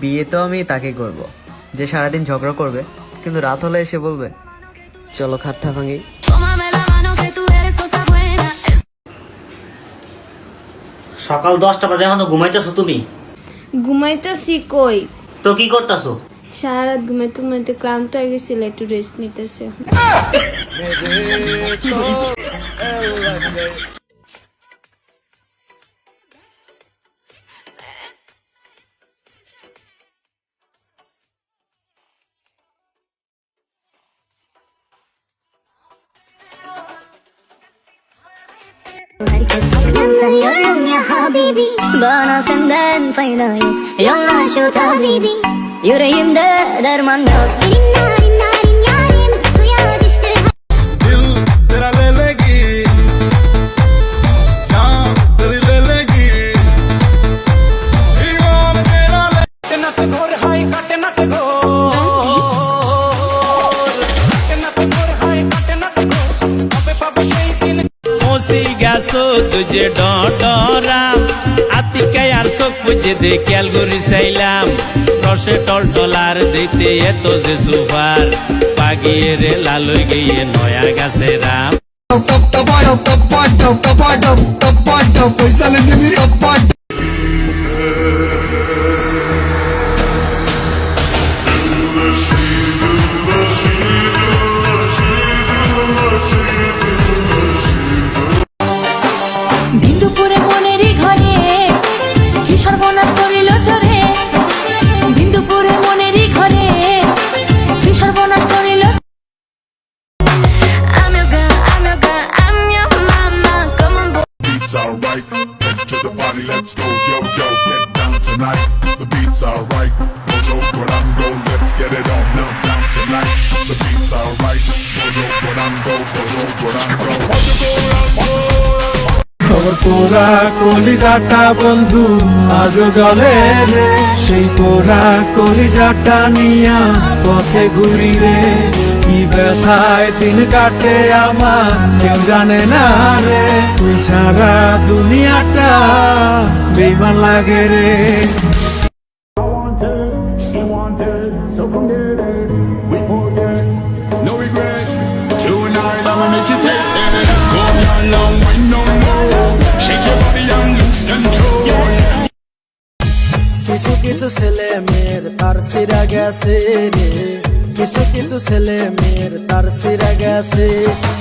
বিয়ে তো আমি তাকে করব যে সারাদিন ঝগড়া করবে, কিন্তু রাত হলে এসে বলবে চলো খাটটা ভাঙি। সকাল 10টা বাজে এখনো ঘুমাইতেছো তুমি? ঘুমাইতেছি কই, তো কি করতেছো? সারা রাত ঘুমাইতে ঘুমাইতে ক্লান্ত হয়ে গেছিল, একটু রেস্ট নিতেছে। Bana senden fayda yok. Yolla şu tabibi. Yüreğimde derman yok. Senin narin narin yarim suya düştü. दिल तेरा ले लेगी जान तेरी ले लेगी ईमान तेरा ले नत गोर हाय काटे नत गोर नत गोर हाय काटे नत गोर अबे पापा সেই দিন मोसी गैसो तुझे डरा আতিকা আর চোখ বুঝে দে খেয়াল করি চাইলাম রসে টলটলার দিতে এত যে সুপার পাগিয়ে রে লালই গিয়ে নয়া গাছে রাম বিন্দুপুরে মনেরই ঘরে কি সর্বনাশ করিল চরে, বিন্দুপুরে মনেরই ঘরে কি সর্বনাশ করিল। I'm your girl, I'm your girl, I'm your mama. Come on, boy. Beats alright, head to the party, let's go, yo, yo, get down tonight. The beats alright, Mojo Guarango, let's get it on down tonight. The beats alright, Mojo Guarango, Mojo Guarango. খবর পোড়া কলিজাটা বন্ধু আজও জলে রে, সেই পোড়া কলিজাটা নিয়া পথে ঘুরি রে, কি ব্যথায় দিন কাটে আমার কেউ জানে না রে, তুই ছাড়া দুনিয়াটা বেইমান লাগে রে। No regret, tonight I'ma make you taste it. Go down long, wait no more. Shake your body and lose control. কিছু কিছু ছেলে মেয়ের তার সিরা গেছে রে, কিছু কিছু ছেলে মেয়ের তার সিরা গেছে,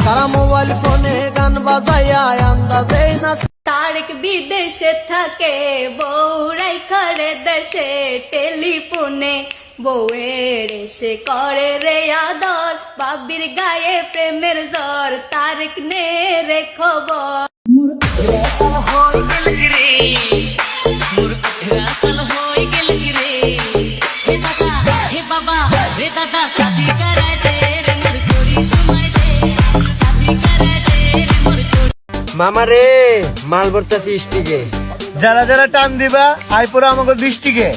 তারা মোবাইল ফোনে গান বাজাইয়া আন্দাজেই না। তারেক বিদেশে থাকে, বউরাই করে দেশে, টেলিফোনে বউয়ের এসে করে রে আদর, বাবির গায়ে প্রেমের জ্বর, তারেক নে রে খবর। মামা রে মাল ভরতেছি স্টিকে, যারা যারা টান দিবা আই পুরো আমাকে দৃষ্টিকে।